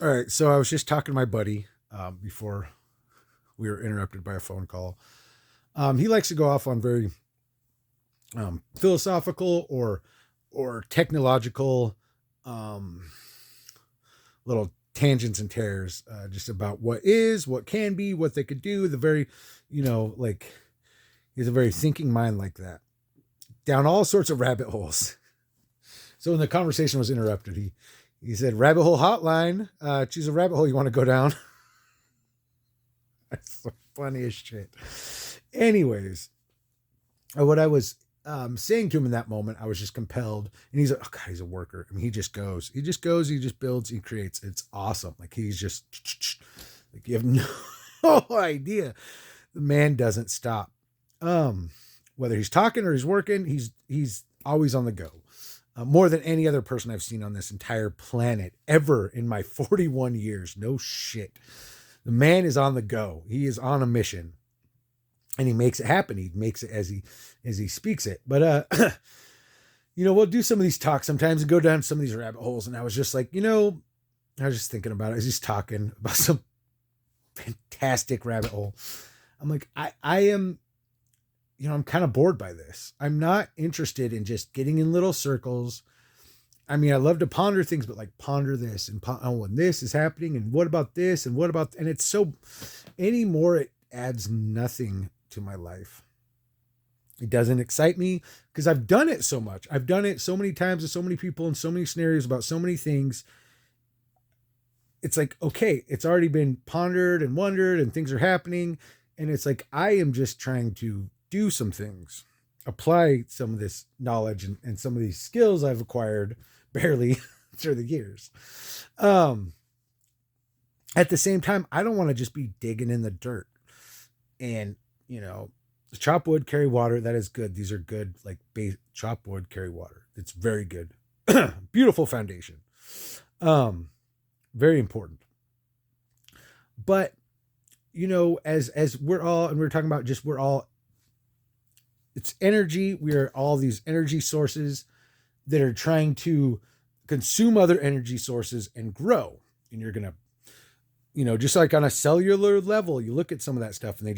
All right. So I was just talking to my buddy before we were interrupted by a phone call. He likes to go off on very philosophical or technological um, little tangents and tears, just about what is, what can be, what they could do. The very, like he has a very thinking mind like that, down all sorts of rabbit holes. So when the conversation was interrupted, he said, "Rabbit hole hotline. Choose a rabbit hole you want to go down." That's the funniest shit. Anyways, what I was saying to him in that moment, I was just compelled. And he's oh God, he's a worker. I mean, he just goes, he just builds, he creates. It's awesome. Like he's just like you have no idea. The man doesn't stop. Whether he's talking or he's working, he's always on the go. More than any other person I've seen on this entire planet ever in my 41 years. No shit. The man is on the go. He is on a mission, and he makes it happen. He makes it as he speaks it. But we'll do some of these talks sometimes and go down some of these rabbit holes. And I was just like, I was just thinking about it as he's talking about some fantastic rabbit hole. I'm like, I am, I'm kind of bored by this. I'm not interested in just getting in little circles. I mean, I love to ponder things, but like ponder this and when this is happening and what about this and what about, and it's so anymore, it adds nothing to my life. It doesn't excite me because I've done it so much. I've done it so many times with so many people in so many scenarios about so many things. It's like, okay, it's already been pondered and wondered and things are happening. And it's like, I am just trying to do some things, apply some of this knowledge and some of these skills I've acquired barely through the years. At the same time, I don't want to just be digging in the dirt and, chop wood, carry water. That is good. These are good, like chop wood, carry water. It's very good. Beautiful foundation. Very important. But, as we're all, and we're talking about just, we're all, it's energy. We are all these energy sources that are trying to consume other energy sources and grow. And you're going to, just like on a cellular level, you look at some of that stuff and they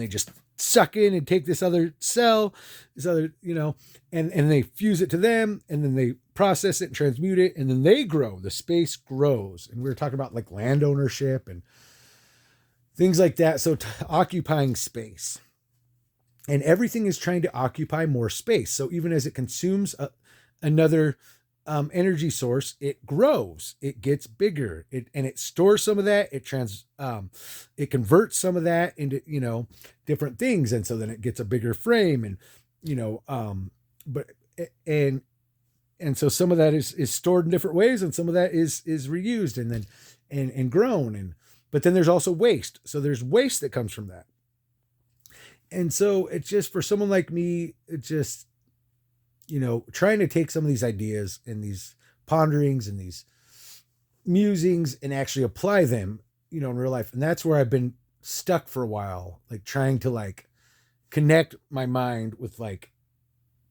just suck in and take this other cell, this other, and they fuse it to them and then they process it and transmute it. And then they grow, the space grows. And we were talking about like land ownership and things like that. So occupying space, and everything is trying to occupy more space. So even as it consumes another energy source, it grows, it gets bigger, and it stores some of that. It converts some of that into, different things. And so then it gets a bigger frame and, but, and so some of that is stored in different ways. And some of that is reused and then, and grown. But then there's also waste. So there's waste that comes from that. And so it's just for someone like me, it's just, trying to take some of these ideas and these ponderings and these musings and actually apply them, in real life. And that's where I've been stuck for a while, like trying to like connect my mind with like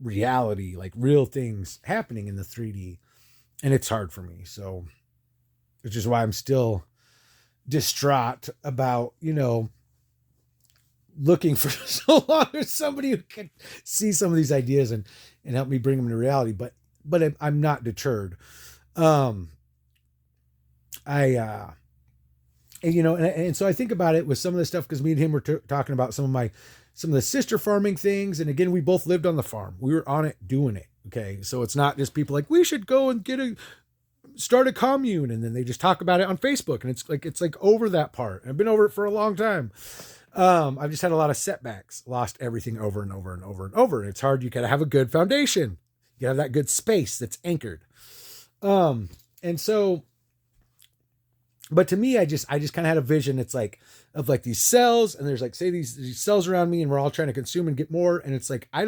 reality, like real things happening in the 3D. And it's hard for me. So, which is why I'm still distraught about, looking for so long as somebody who can see some of these ideas and help me bring them to reality. But I'm not deterred. And so I think about it with some of the stuff, because me and him were talking about some of the sister farming things. And again, we both lived on the farm. We were on it, doing it. Okay. So it's not just people like, we should go and start a commune. And then they just talk about it on Facebook. And it's like over that part. I've been over it for a long time. I've just had a lot of setbacks, lost everything over and over and over and over. And it's hard. You gotta have a good foundation. You gotta have that good space that's anchored. And so, but to me, I just kind of had a vision. It's like, of like these cells, and there's like, say these cells around me, and we're all trying to consume and get more. And it's like, I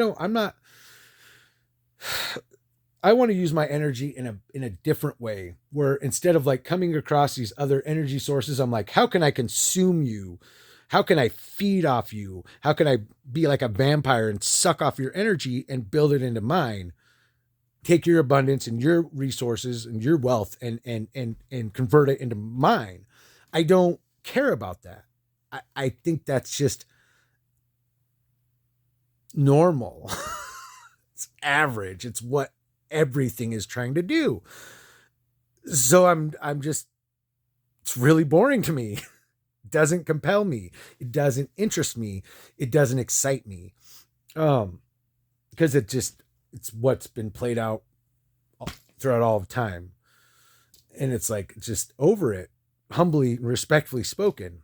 want to use my energy in a different way, where instead of like coming across these other energy sources, I'm like, how can I consume you? How can I feed off you? How can I be like a vampire and suck off your energy and build it into mine take your abundance and your resources and your wealth and convert it into mine. I don't care about that. I think that's just normal. It's average. It's what everything is trying to do. So I'm just, it's really boring to me. It doesn't compel me. It doesn't interest me. It doesn't excite me. Um, because it's what's been played out throughout all of time. And it's like just over it, humbly and respectfully spoken.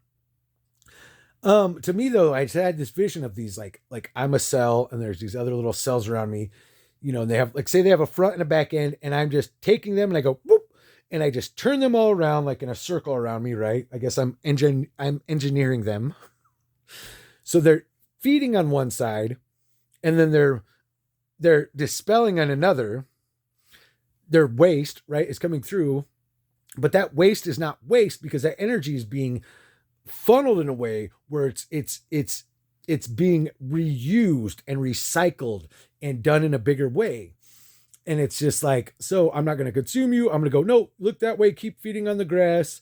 To me though, I had this vision of these like I'm a cell and there's these other little cells around me, and they have, like, say they have a front and a back end, and I'm just taking them and I go whoop, and I just turn them all around like in a circle around me, right? I guess I'm engineering them. So they're feeding on one side, and then they're dispelling on another. Their waste, right, is coming through, but that waste is not waste because that energy is being funneled in a way where it's being reused and recycled and done in a bigger way. And it's just like, so I'm not going to consume you. I'm going to go, no, look that way. Keep feeding on the grass.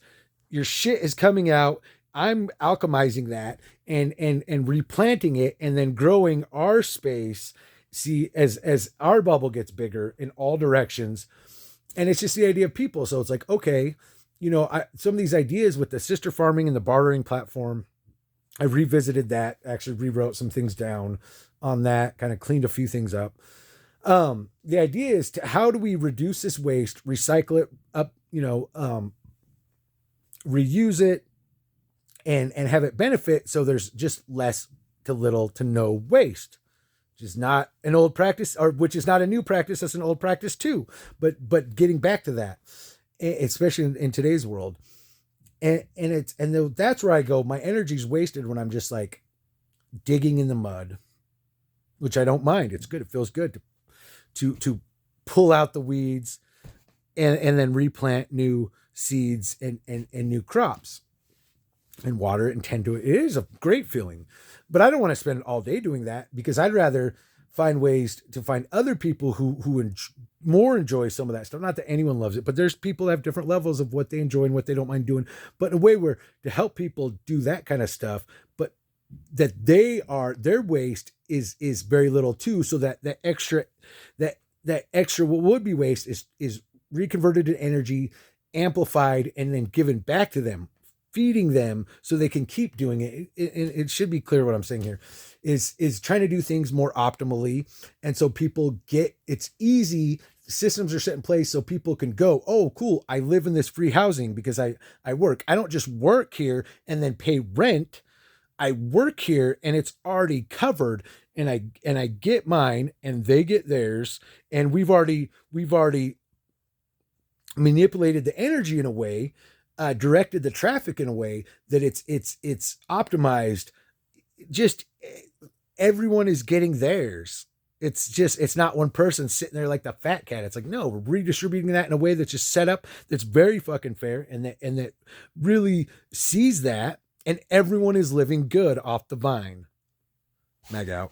Your shit is coming out. I'm alchemizing that and replanting it and then growing our space. See, as our bubble gets bigger in all directions. And it's just the idea of people. So it's like, okay, some of these ideas with the sister farming and the bartering platform, I revisited that, actually rewrote some things down on that, kind of cleaned a few things up. The idea is how do we reduce this waste, recycle it up, reuse it and have it benefit. So there's just less to little to no waste, which is not an old practice, or which is not a new practice. That's an old practice too. But getting back to that, especially in today's world, and that's where I go. My energy's wasted when I'm just like digging in the mud, which I don't mind. It's good. It feels good to pull out the weeds and then replant new seeds and new crops and water it and tend to it. It is a great feeling, but I don't want to spend all day doing that because I'd rather find ways to find other people who more enjoy some of that stuff. Not that anyone loves it, but there's people that have different levels of what they enjoy and what they don't mind doing, but in a way where to help people do that kind of stuff, but that their waste is very little too. So that extra what would be waste is reconverted to energy, amplified, and then given back to them, feeding them so they can keep doing it. It should be clear what I'm saying here is trying to do things more optimally. And so people it's easy. Systems are set in place so people can go, oh, cool. I live in this free housing because I work. I don't just work here and then pay rent. I work here and it's already covered, and I get mine and they get theirs. And we've already manipulated the energy in a way, directed the traffic in a way that it's optimized. Just everyone is getting theirs. It's not one person sitting there like the fat cat. It's like, no, we're redistributing that in a way that's just set up, that's very fucking fair, and that really sees that, and everyone is living good off the vine. Mag out.